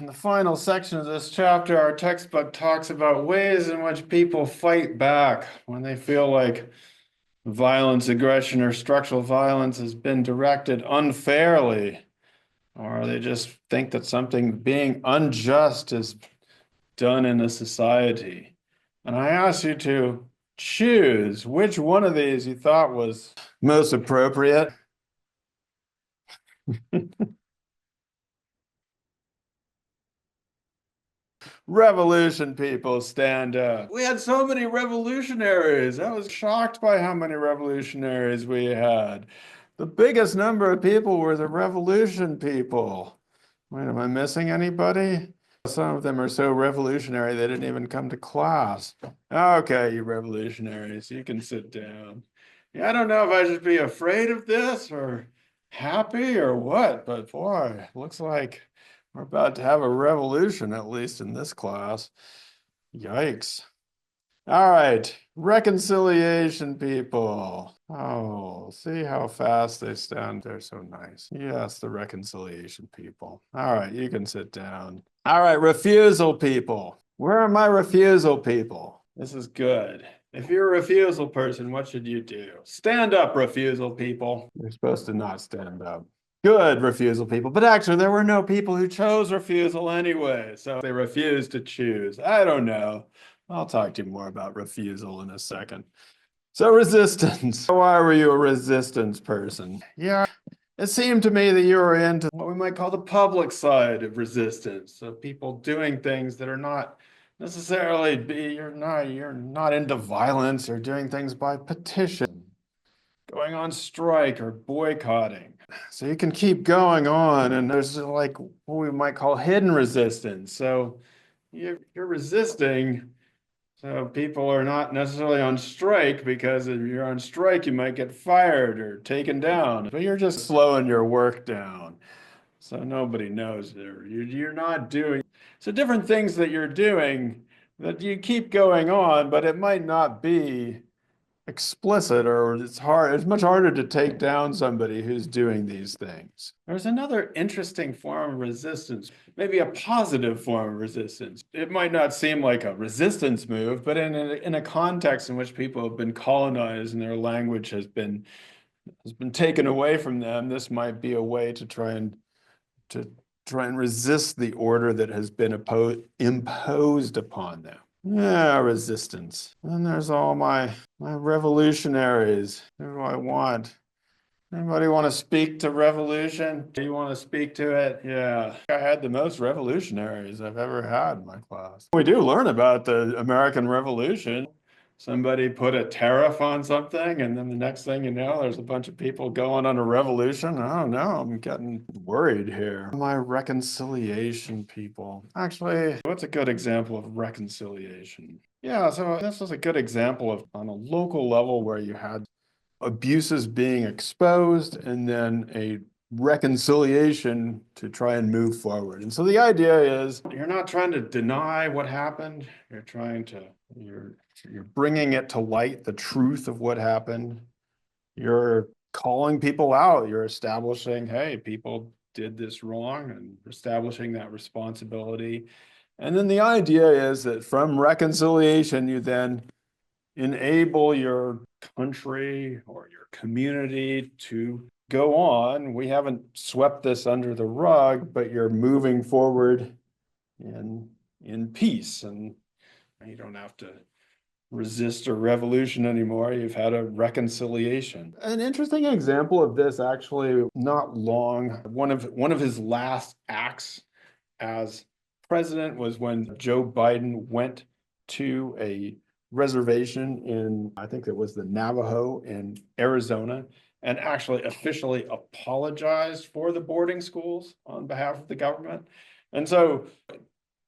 in the final section of this chapter, our textbook talks about ways in which people fight back when they feel like violence, aggression, or structural violence has been directed unfairly, or they just think that something being unjust is done in a society. And I asked you to choose which one of these you thought was most appropriate. Revolution people, stand up. We had so many revolutionaries. I was shocked by how many revolutionaries we had. The biggest number of people were the revolution people. Wait, am I missing anybody? Some of them are so revolutionary they didn't even come to class. Okay, you revolutionaries, you can sit down. Yeah, I don't know if I should be afraid of this or happy or what, but boy, looks like we're about to have a revolution, at least in this class. Yikes. All right, reconciliation people. Oh, see how fast they stand. They're so nice. Yes, the reconciliation people. All right, you can sit down. All right, refusal people. Where are my refusal people? This is good. If you're a refusal person, what should you do? Stand up, refusal people. You're supposed to not stand up. Good, refusal people. But actually, there were no people who chose refusal anyway, so they refused to choose. I don't know. I'll talk to you more about refusal in a second. So resistance. Why were you a resistance person? Yeah, it seemed to me that you were into what we might call the public side of resistance. So people doing things that are not necessarily you're not into violence or doing things by petition, going on strike or boycotting. So you can keep going on, and there's like what we might call hidden resistance. So you're resisting. So people are not necessarily on strike because if you're on strike, you might get fired or taken down, but you're just slowing your work down. So nobody knows you're not doing. So different things that you're doing that you keep going on, but it might not be explicit, or it's much harder to take down somebody who's doing these things. There's another interesting form of resistance, maybe a positive form of resistance. It might not seem like a resistance move, but in a context in which people have been colonized and their language has been taken away from them, this might be a way to try and resist the order that has been imposed upon them. Yeah, resistance. And there's all my revolutionaries. Who do I want? Anybody want to speak to revolution? Do you want to speak to it? Yeah. I had the most revolutionaries I've ever had in my class. We do learn about the American Revolution. Somebody put a tariff on something, and then the next thing you know, there's a bunch of people going on a revolution. I don't know. I'm getting worried here. My reconciliation people. Actually, what's a good example of reconciliation? Yeah, so this was a good example of on a local level where you had abuses being exposed and then a reconciliation to try and move forward. And so the idea is you're not trying to deny what happened. You're bringing it to light, the truth of what happened. You're calling people out. You're establishing, hey, people did this wrong, and establishing that responsibility. And then the idea is that from reconciliation, you then enable your country or your community to go on. We haven't swept this under the rug, but you're moving forward in peace, and you don't have to resist a revolution anymore. You've had a reconciliation. An interesting example of this, actually, not long, one of his last acts as president was when Joe Biden went to a reservation in, I think it was the Navajo in Arizona, and actually officially apologized for the boarding schools on behalf of the government. And so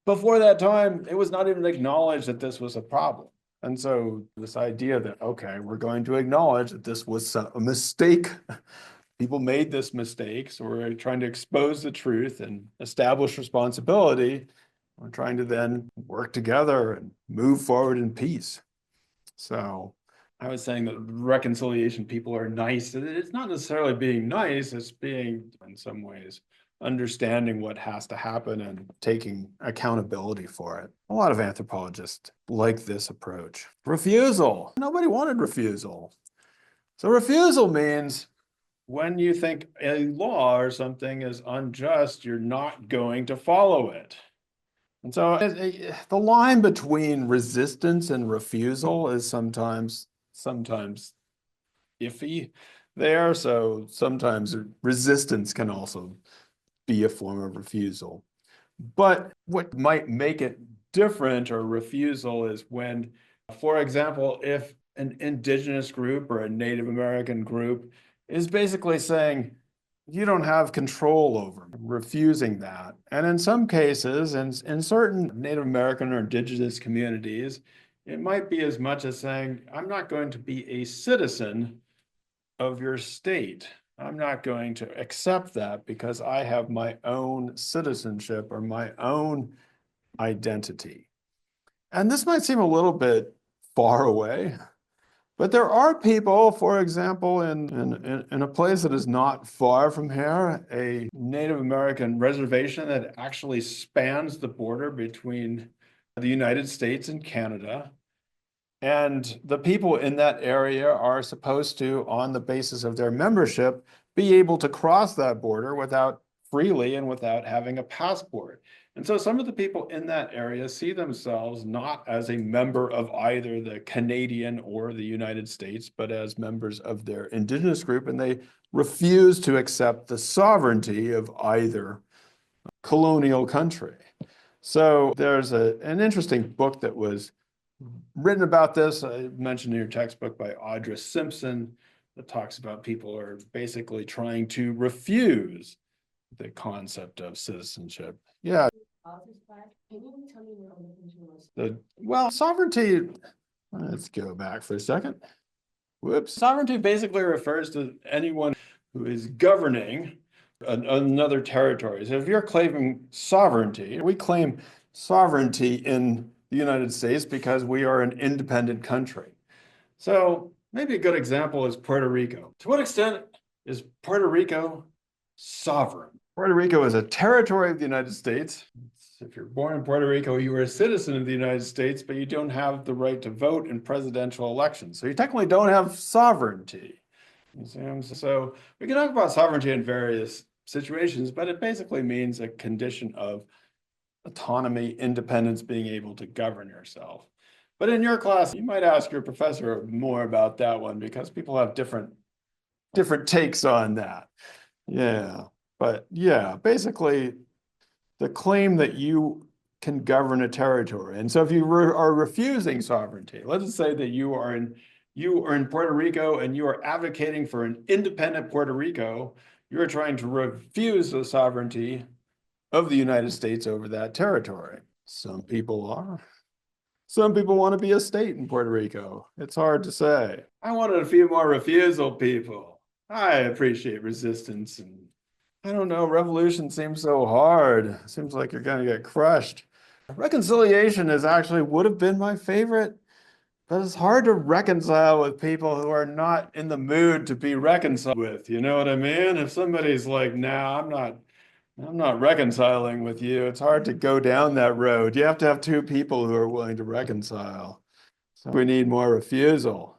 before that time, it was not even acknowledged that this was a problem. And so this idea that, okay, we're going to acknowledge that this was a mistake. People made this mistake, so we're trying to expose the truth and establish responsibility. We're trying to then work together and move forward in peace. So I was saying that reconciliation people are nice. It's not necessarily being nice, it's being, in some ways, understanding what has to happen and taking accountability for it. A lot of anthropologists like this approach. Refusal. Nobody wanted refusal. So refusal means when you think a law or something is unjust, you're not going to follow it. And so the line between resistance and refusal is sometimes iffy there. So sometimes resistance can also be a form of refusal. But what might make it different or refusal is when, for example, if an indigenous group or a Native American group is basically saying, you don't have control over me, refusing that. And in some cases, in certain Native American or indigenous communities, it might be as much as saying, I'm not going to be a citizen of your state. I'm not going to accept that because I have my own citizenship or my own identity. And this might seem a little bit far away, but there are people, for example, in a place that is not far from here, a Native American reservation that actually spans the border between the United States and Canada. And the people in that area are supposed to, on the basis of their membership, be able to cross that border without freely and without having a passport. And so some of the people in that area see themselves not as a member of either the Canadian or the United States, but as members of their indigenous group, and they refuse to accept the sovereignty of either colonial country. So there's an interesting book that was written about this. I mentioned in your textbook by Audra Simpson that talks about people are basically trying to refuse the concept of citizenship. Yeah. Well, sovereignty, let's go back for a second. Whoops. Sovereignty basically refers to anyone who is governing another territory. So if you're claiming sovereignty, we claim sovereignty in the United States because we are an independent country. So maybe a good example is Puerto Rico. To what extent is Puerto Rico sovereign? Puerto Rico is a territory of the United States. If you're born in Puerto Rico, you are a citizen of the United States, but you don't have the right to vote in presidential elections. So you technically don't have sovereignty. So we can talk about sovereignty in various situations, but it basically means a condition of autonomy, independence, being able to govern yourself. But in your class, you might ask your professor more about that one because people have different takes on that. Yeah, but yeah, basically the claim that you can govern a territory. And so if you are refusing sovereignty, let's just say that you are in Puerto Rico and you are advocating for an independent Puerto Rico, you're trying to refuse the sovereignty of the United States over that territory. Some people are. Some people want to be a state in Puerto Rico. It's hard to say. I wanted a few more refusal people. I appreciate resistance, and I don't know, revolution seems so hard. Seems like you're going to get crushed. Reconciliation would have been my favorite, but it's hard to reconcile with people who are not in the mood to be reconciled with. You know what I mean? If somebody's like, nah, I'm not reconciling with you, it's hard to go down that road. You have to have two people who are willing to reconcile. So we need more refusal.